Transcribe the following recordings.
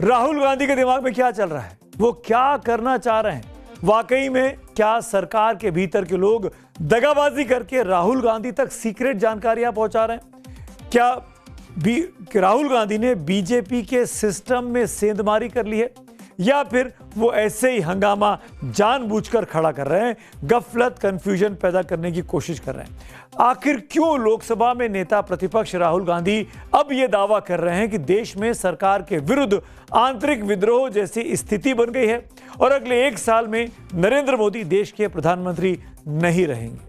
राहुल गांधी के दिमाग में क्या चल रहा है, वो क्या करना चाह रहे हैं? वाकई में क्या सरकार के भीतर के लोग दगाबाजी करके राहुल गांधी तक सीक्रेट जानकारियां पहुंचा रहे हैं? क्या राहुल गांधी ने बीजेपी के सिस्टम में सेंधमारी कर ली है, या फिर वो ऐसे ही हंगामा जानबूझकर खड़ा कर रहे हैं, गफलत कंफ्यूजन पैदा करने की कोशिश कर रहे हैं? आखिर क्यों लोकसभा में नेता प्रतिपक्ष राहुल गांधी अब ये दावा कर रहे हैं कि देश में सरकार के विरुद्ध आंतरिक विद्रोह जैसी स्थिति बन गई है और अगले 1 साल में नरेंद्र मोदी देश के प्रधानमंत्री नहीं रहेंगे?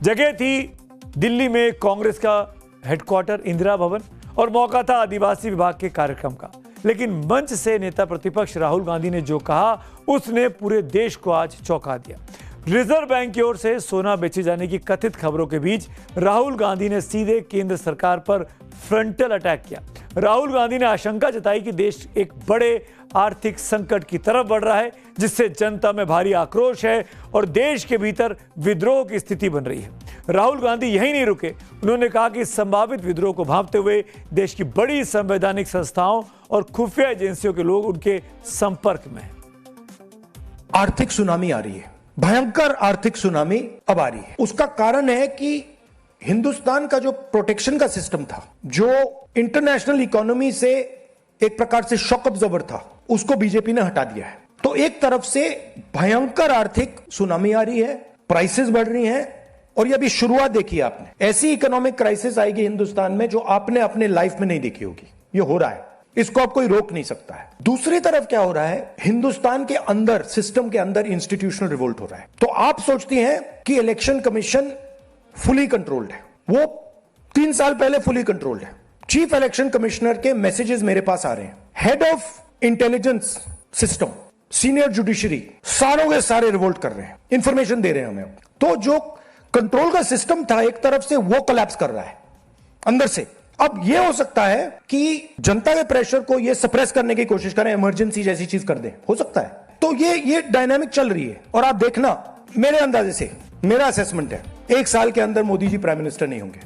जगह थी दिल्ली में कांग्रेस का हेडक्वार्टर इंदिरा भवन और मौका था आदिवासी विभाग के कार्यक्रम का, लेकिन मंच से नेता प्रतिपक्ष राहुल गांधी ने जो कहा उसने पूरे देश को आज चौंका दिया। रिजर्व बैंक की ओर से सोना बेचे जाने की कथित खबरों के बीच राहुल गांधी ने सीधे केंद्र सरकार पर फ्रंटल अटैक किया। राहुल गांधी ने आशंका जताई कि देश एक बड़े आर्थिक संकट की तरफ बढ़ रहा है, जिससे जनता में भारी आक्रोश है और देश के भीतर विद्रोह की स्थिति बन रही है। राहुल गांधी यहीं नहीं रुके, उन्होंने कहा कि संभावित विद्रोह को भांपते हुए देश की बड़ी संवैधानिक संस्थाओं और खुफिया एजेंसियों के लोग उनके संपर्क में हैं। आर्थिक सुनामी आ रही है, भयंकर आर्थिक सुनामी अब आ रही है। उसका कारण है कि हिंदुस्तान का जो प्रोटेक्शन का सिस्टम था, जो इंटरनेशनल इकोनॉमी से एक प्रकार से शॉक अब्जॉर्बर था, उसको बीजेपी ने हटा दिया है। तो एक तरफ से भयंकर आर्थिक सुनामी आ रही है, प्राइसेस बढ़ रही हैं, और ये अभी शुरुआत देखी आपने। ऐसी इकोनॉमिक क्राइसिस आएगी हिंदुस्तान में जो आपने अपने लाइफ में नहीं देखी होगी। ये हो रहा है, इसको अब कोई रोक नहीं सकता है। दूसरी तरफ क्या हो रहा है, हिंदुस्तान के अंदर, सिस्टम के अंदर इंस्टीट्यूशनल रिवोल्ट हो रहा है। तो आप सोचती हैं कि इलेक्शन कमीशन फुली कंट्रोल्ड है, वो 3 साल पहले फुली कंट्रोल्ड है। चीफ इलेक्शन कमिश्नर के मैसेजेस मेरे पास आ रहे हैं, head of intelligence system, senior judiciary, सारों के सारे रिवोल्ट कर रहे हैं, इंफॉर्मेशन दे रहे हैं हमें। तो जो कंट्रोल का सिस्टम था एक तरफ से, वो कोलैप्स कर रहा है अंदर से। अब यह हो सकता है कि जनता के प्रेशर को ये सप्रेस करने की कोशिश करें, इमरजेंसी जैसी चीज कर दें, हो सकता है। तो ये डायनामिक चल रही है। और आप देखना, मेरे अंदाजे से, मेरा असेसमेंट है, 1 साल के अंदर मोदी जी प्राइम मिनिस्टर नहीं होंगे।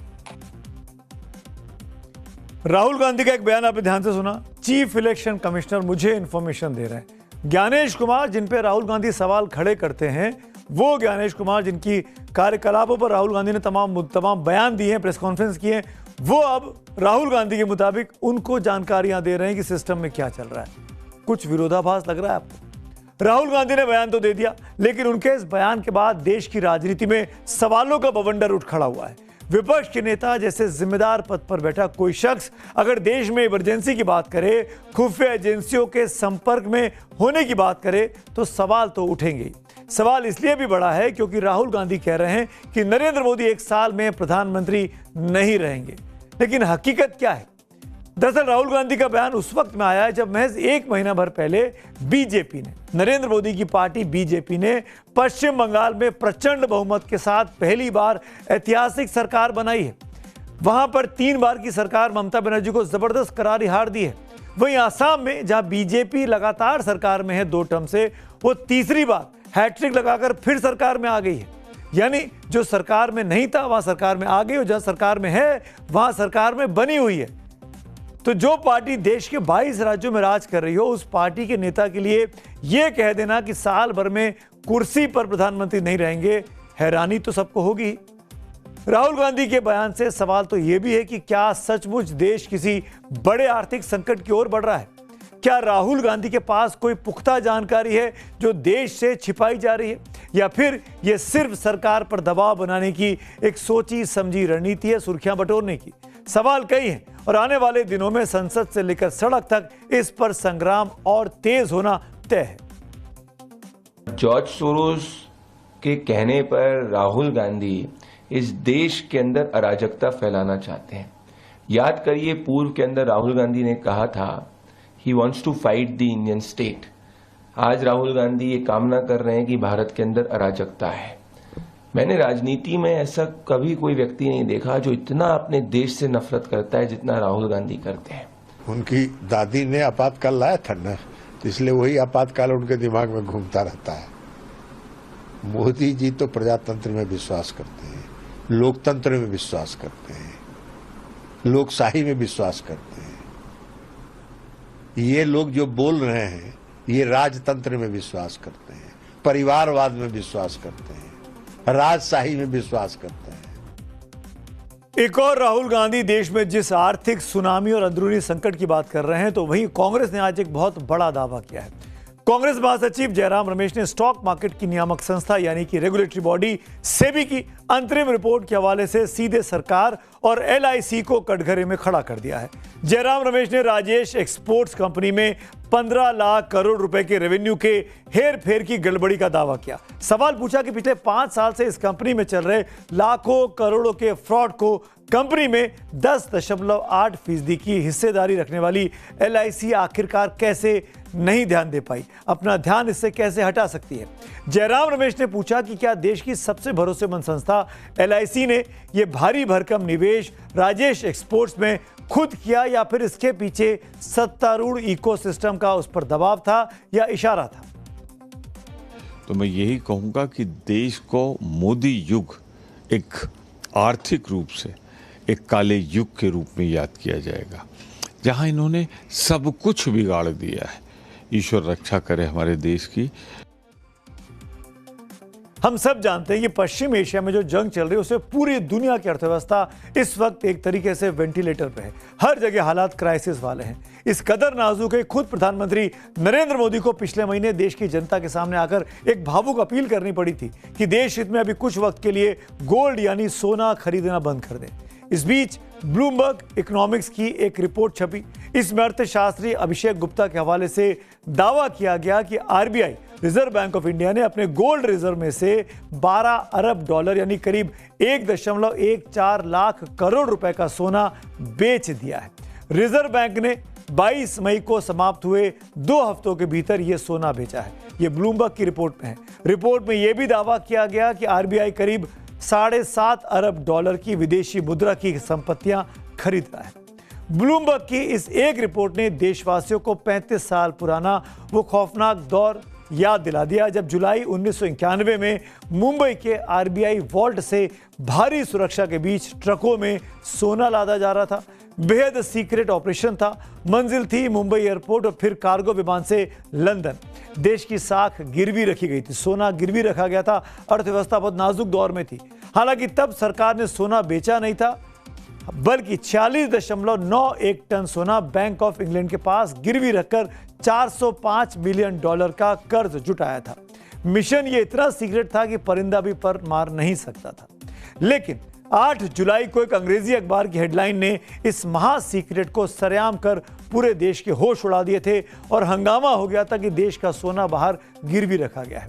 राहुल गांधी का एक बयान आपने ध्यान से सुना, चीफ इलेक्शन कमिश्नर मुझे इंफॉर्मेशन दे रहे हैं। ज्ञानेश कुमार, जिन पे राहुल गांधी सवाल खड़े करते हैं, वो ज्ञानेश कुमार जिनकी कार्यकलापों पर राहुल गांधी ने तमाम बयान दिए हैं, प्रेस कॉन्फ्रेंस किए हैं, वो अब राहुल गांधी के मुताबिक उनको जानकारियां दे रहे हैं कि सिस्टम में क्या चल रहा है। कुछ विरोधाभास लग रहा है आपको? राहुल गांधी ने बयान तो दे दिया, लेकिन उनके इस बयान के बाद देश की राजनीति में सवालों का बवंडर उठ खड़ा हुआ है। विपक्ष के नेता जैसे जिम्मेदार पद पर बैठा कोई शख्स अगर देश में इमरजेंसी की बात करे, खुफिया एजेंसियों के संपर्क में होने की बात करे, तो सवाल तो उठेंगे ही। सवाल इसलिए भी बड़ा है क्योंकि राहुल गांधी कह रहे हैं कि नरेंद्र मोदी 1 साल में प्रधानमंत्री नहीं रहेंगे। लेकिन हकीकत क्या है? दरअसल राहुल गांधी का बयान उस वक्त में आया है जब महज 1 महीना भर पहले बीजेपी ने, नरेंद्र मोदी की पार्टी बीजेपी ने पश्चिम बंगाल में प्रचंड बहुमत के साथ पहली बार ऐतिहासिक सरकार बनाई है। वहां पर 3 बार की सरकार ममता बनर्जी को जबरदस्त करारी हार दी है। वहीं आसाम में, जहां बीजेपी लगातार सरकार में है 2 टर्म से, वो तीसरी बार हैट्रिक लगाकर फिर सरकार में आ गई है। यानी जो सरकार में नहीं था वहां सरकार में आ गई, और जहां सरकार में है वहां सरकार में बनी हुई है। तो जो पार्टी देश के 22 राज्यों में राज कर रही हो, उस पार्टी के नेता के लिए यह कह देना कि साल भर में कुर्सी पर प्रधानमंत्री नहीं रहेंगे, हैरानी तो सबको होगी। राहुल गांधी के बयान से सवाल तो यह भी है कि क्या सचमुच देश किसी बड़े आर्थिक संकट की ओर बढ़ रहा है? क्या राहुल गांधी के पास कोई पुख्ता जानकारी है जो देश से छिपाई जा रही है, या फिर यह सिर्फ सरकार पर दबाव बनाने की एक सोची समझी रणनीति है, सुर्खियां बटोरने की? सवाल कई हैं और आने वाले दिनों में संसद से लेकर सड़क तक इस पर संग्राम और तेज होना तय है। जॉर्ज सोरोस के कहने पर राहुल गांधी इस देश के अंदर अराजकता फैलाना चाहते हैं। याद करिए, पूर्व के अंदर राहुल गांधी ने कहा था he wants to fight the Indian state. आज राहुल गांधी ये कामना कर रहे हैं कि भारत के अंदर अराजकता है। मैंने राजनीति में ऐसा कभी कोई व्यक्ति नहीं देखा जो इतना अपने देश से नफरत करता है जितना राहुल गांधी करते हैं। उनकी दादी ने आपातकाल लाया था ना, तो इसलिए वही आपातकाल उनके दिमाग में घूमता रहता है। मोदी जी तो प्रजातंत्र में विश्वास करते हैं, लोकतंत्र में विश्वास करते हैं, लोकशाही में विश्वास करते हैं। ये लोग जो बोल रहे हैं ये राजतंत्र में विश्वास करते हैं, परिवारवाद में विश्वास करते हैं, राजशाही में विश्वास करते हैं। एक और राहुल गांधी देश में जिस आर्थिक सुनामी और अंदरूनी संकट की बात कर रहे हैं, तो वहीं कांग्रेस ने आज एक बहुत बड़ा दावा किया है। कांग्रेस महासचिव जयराम रमेश ने स्टॉक मार्केट की नियामक संस्था यानी कि रेगुलेटरी बॉडी सेबी की अंतरिम रिपोर्ट के हवाले से सीधे सरकार और एलआईसी को कटघरे में खड़ा कर दिया है। जयराम रमेश ने राजेश एक्सपोर्ट्स कंपनी में 15 लाख करोड़ रुपए के रेवेन्यू के हेर फेर की गड़बड़ी का दावा किया। सवाल पूछा कि पिछले 5 साल से इस कंपनी में चल रहे लाखों करोड़ों के फ्रॉड को कंपनी में 10.8% की हिस्सेदारी रखने वाली एलआईसी आखिरकार कैसे नहीं ध्यान दे पाई, अपना ध्यान इससे कैसे हटा सकती है। जयराम रमेश ने पूछा कि क्या देश की सबसे भरोसेमंद संस्था एलआईसी ने यह भारी भरकम निवेश राजेश एक्सपोर्ट्स में खुद किया या फिर इसके पीछे सत्तारूढ़ इकोसिस्टम का उस पर दबाव था या इशारा था। तो मैं यही कहूंगा कि देश को मोदी युग एक आर्थिक रूप से एक काले युग के रूप में याद किया जाएगा, जहां इन्होंने सब कुछ बिगाड़ दिया है। ईश्वर रक्षा करे हमारे देश की। हम सब जानते हैं कि पश्चिम एशिया में जो जंग चल रही है उसमें पूरी दुनिया की अर्थव्यवस्था इस वक्त एक तरीके से वेंटिलेटर पे है। हर जगह हालात क्राइसिस वाले हैं। इस कदर नाजुक है, खुद प्रधानमंत्री नरेंद्र मोदी को पिछले महीने देश की जनता के सामने आकर एक भावुक अपील करनी पड़ी थी कि देश हित में अभी कुछ वक्त के लिए गोल्ड यानी सोना खरीदना बंद कर दें। इस बीच ब्लूमबर्ग इकोनॉमिक्स की एक रिपोर्ट छपी। इसमें अर्थशास्त्री अभिषेक गुप्ता के हवाले से दावा किया गया कि RBI reserve bank of India ने अपने गोल्ड रिजर्व में से 12 अरब डॉलर यानी करीब 1.14 लाख करोड़ रुपए का सोना बेच दिया है। रिजर्व बैंक ने 22 मई को समाप्त हुए 2 हफ्तों के भीतर यह सोना बेचा है। यह ब्लूमबर्ग की रिपोर्ट में है। रिपोर्ट में यह भी दावा किया गया कि आरबीआई करीब 7.5 अरब डॉलर की विदेशी मुद्रा की संपत्तियां खरीद रहा है। ब्लूमबर्ग की इस एक रिपोर्ट ने देशवासियों को 35 साल पुराना वो खौफनाक दौर याद दिला दिया जब जुलाई 1991 में मुंबई के आरबीआई वॉल्ट से भारी सुरक्षा के बीच ट्रकों में सोना लादा जा रहा था। बेहद सीक्रेट ऑपरेशन था। मंजिल थी मुंबई एयरपोर्ट और फिर कार्गो विमान से लंदन। देश की साख गिरवी रखी गई थी, सोना गिरवी रखा गया था। अर्थव्यवस्था बहुत नाजुक दौर में थी। हालांकि तब सरकार ने सोना बेचा नहीं था, बल्कि 46.91 टन सोना बैंक ऑफ इंग्लैंड के पास गिरवी रखकर 405 मिलियन डॉलर का कर्ज जुटाया था। मिशन ये इतना सीक्रेट था कि परिंदा भी पर मार नहीं सकता था। लेकिन 8 जुलाई को एक अंग्रेजी अखबार की हेडलाइन ने इस महा सीक्रेट को सरेआम कर पूरे देश के होश उड़ा दिए थे और हंगामा हो गया था कि देश का सोना बाहर गिरवी रखा गया है।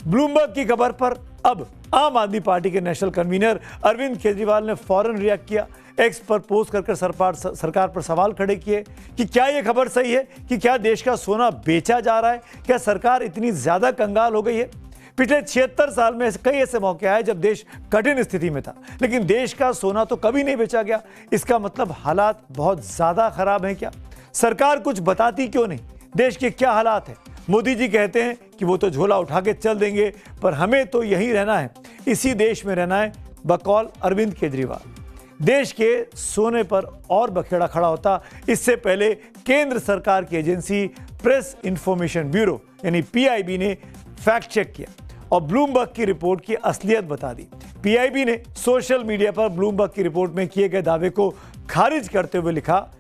ब्लूमबर्ग की खबर पर अब आम आदमी पार्टी के नेशनल कन्वीनर अरविंद केजरीवाल ने फौरन रिएक्ट किया। एक्स पर पोस्ट कर सरकार पर सवाल खड़े किए कि क्या यह खबर सही है कि क्या देश का सोना बेचा जा रहा है? क्या सरकार इतनी ज्यादा कंगाल हो गई है? पिछले 76 साल में कई ऐसे मौके आए जब देश कठिन स्थिति में था, लेकिन देश का सोना तो कभी नहीं बेचा गया। इसका मतलब हालात बहुत ज्यादा खराब हैं क्या? सरकार कुछ बताती क्यों नहीं? देश के क्या हालात हैं? मोदी जी कहते हैं कि वो तो झोला उठा के चल देंगे, पर हमें तो यहीं रहना है, इसी देश में रहना है, बकौल अरविंद केजरीवाल। देश के सोने पर और बखेड़ा खड़ा होता इससे पहले केंद्र सरकार की एजेंसी प्रेस इंफॉर्मेशन ब्यूरो यानी पीआईबी ने फैक्ट चेक किया और ब्लूमबर्ग की रिपोर्ट की असलियत बता दी। पीआईबी ने सोशल मीडिया पर ब्लूमबर्ग की रिपोर्ट में किए गए दावे को खारिज करते हुए लिखा,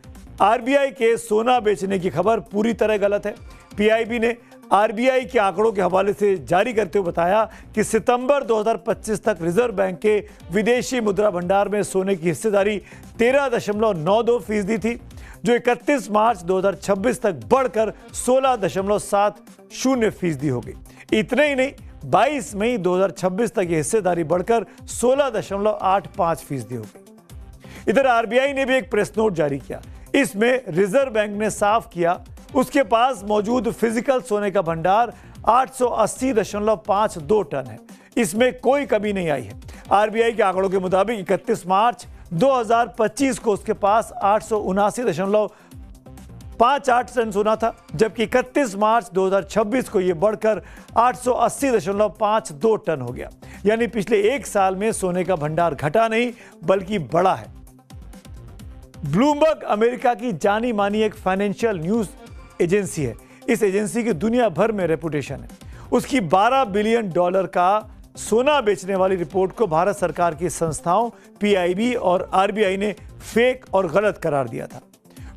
आरबीआई के सोना बेचने की खबर पूरी तरह गलत है। पीआईबी ने आरबीआई के आंकड़ों के हवाले से जारी करते हुए बताया कि सितंबर 2025 तक रिजर्व बैंक के विदेशी मुद्रा भंडार में सोने की हिस्सेदारी 13.92% थी, जो 31 मार्च 2026 तक बढ़कर 16.70% हो गई। इतने ही नहीं, 22 मई 2026 तक यह हिस्सेदारी बढ़कर 16.85% हो गई। इधर आरबीआई ने भी एक प्रेस नोट जारी किया। इसमें रिजर्व बैंक ने साफ किया उसके पास मौजूद फिजिकल सोने का भंडार 880.52 टन है। इसमें कोई कमी नहीं आई है। आरबीआई के आंकड़ों के मुताबिक 31 मार्च 2025 को उसके पास 879.58 टन सोना था, जबकि 31 मार्च 2026 को यह बढ़कर 880.52 टन हो गया। यानी पिछले एक साल में सोने का भंडार घटा नहीं बल्कि बढ़ा है। ब्लूमबर्ग अमेरिका की जानी मानी एक फाइनेंशियल न्यूज एजेंसी है, इस एजेंसी की दुनिया भर में रेपुटेशन है। उसकी $12 बिलियन का सोना बेचने वाली रिपोर्ट को भारत सरकार की संस्थाओं पीआईबी और आरबीआई ने फेक और गलत करार दिया था।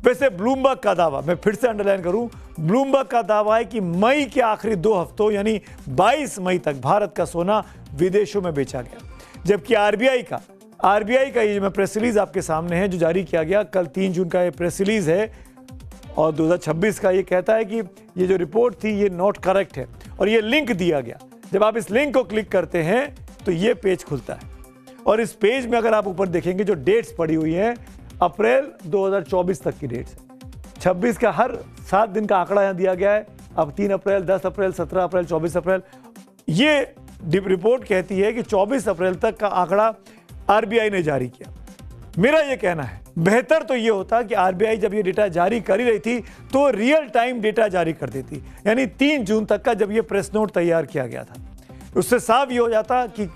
वैसे ब्लूमबर्ग का दावा, मैं फिर से अंडरलाइन करूं, ब्लूमबर्ग का दावा है कि मई के आखिरी 2 हफ्तों यानी 22 मई तक भारत का सोना विदेशों में बेचा गया, जबकि आरबीआई का ये मैं प्रेस रिलीज आपके सामने है जो जारी किया गया कल 3 जून का ये प्रेस रिलीज है और 2026 का, ये कहता है कि ये जो रिपोर्ट थी ये नॉट करेक्ट है और ये लिंक दिया गया। जब आप इस लिंक को क्लिक करते हैं तो ये पेज खुलता है और इस पेज में अगर आप ऊपर देखेंगे जो डेट्स पड़ी हुई हैं अप्रैल 2024 तक की डेट्स है। 26 का हर 7 दिन का आंकड़ा यहाँ दिया गया है। अब 3 अप्रैल, 10 अप्रैल, 17 अप्रैल, 24 अप्रैल, ये रिपोर्ट कहती है कि 24 अप्रैल तक का आंकड़ा आरबीआई ने जारी किया। मेरा ये कहना है बेहतर तो ये होता कि आरबीआई जब ये डेटा जारी कर ही रही थी तो रियल टाइम डेटा जारी कर देती, यानी 3 जून तक का जब ये प्रेस नोट तैयार किया गया था। उससे साफ ये हो जाता कि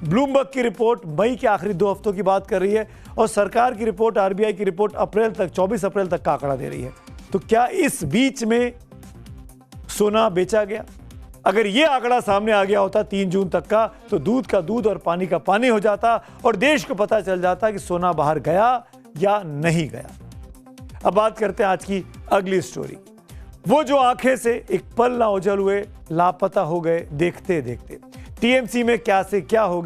ब्लूमबर्ग की रिपोर्ट मई के आखिरी 2 हफ्तों की बात कर रही है और सरकार की रिपोर्ट, आरबीआई की रिपोर्ट अप्रैल तक, 24 अप्रैल तक का आंकड़ा दे रही है। तो क्या इस बीच में सोना बेचा गया? अगर ये आंकड़ा सामने आ गया होता 3 जून तक का तो दूध का दूध और पानी का पानी हो जाता और देश को पता चल जाता कि सोना बाहर गया या नहीं गया। अब बात करते हैं आज की अगली स्टोरी। वो जो आंखें से एक पल ना ओझल हुए, लापता हो गए देखते देखते। टीएमसी में क्या से क्या हो गया।